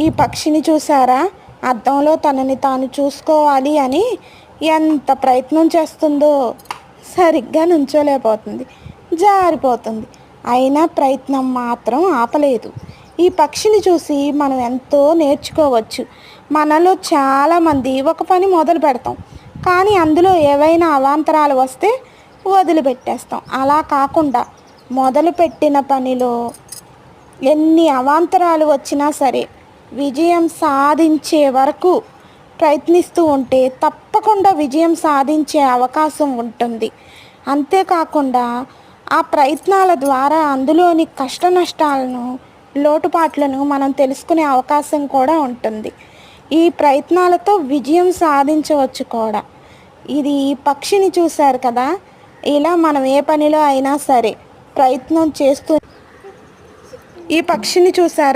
ఈ పక్షిని చూసారా? అద్దంలో తనని తాను చూసుకోవాలి అని ఎంత ప్రయత్నం చేస్తుందో. సరిగ్గా నుంచోలేకపోతుంది, జారిపోతుంది. అయినా ప్రయత్నం మాత్రం ఆపలేదు. ఈ పక్షిని చూసి మనం ఎంతో నేర్చుకోవచ్చు. మనలో చాలామంది ఒక పని మొదలు పెడతాం, కానీ అందులో ఏవైనా అవాంతరాలు వస్తే వదిలిపెట్టేస్తాం. అలా కాకుండా మొదలుపెట్టిన పనిలో ఎన్ని అవాంతరాలు వచ్చినా సరే విజయం సాధించే వరకు ప్రయత్నిస్తూ ఉంటే తప్పకుండా విజయం సాధించే అవకాశం ఉంటుంది. అంతేకాకుండా ఆ ప్రయత్నాల ద్వారా అందులోని కష్ట నష్టాలను, లోటుపాట్లను మనం తెలుసుకునే అవకాశం కూడా ఉంటుంది. ఈ ప్రయత్నాలతో విజయం సాధించవచ్చు కూడా. ఇది ఈ పక్షిని చూశారు కదా, ఇలా మనం ఏ పనిలో అయినా సరే ప్రయత్నం చేస్తూ ఈ పక్షిని చూసారా?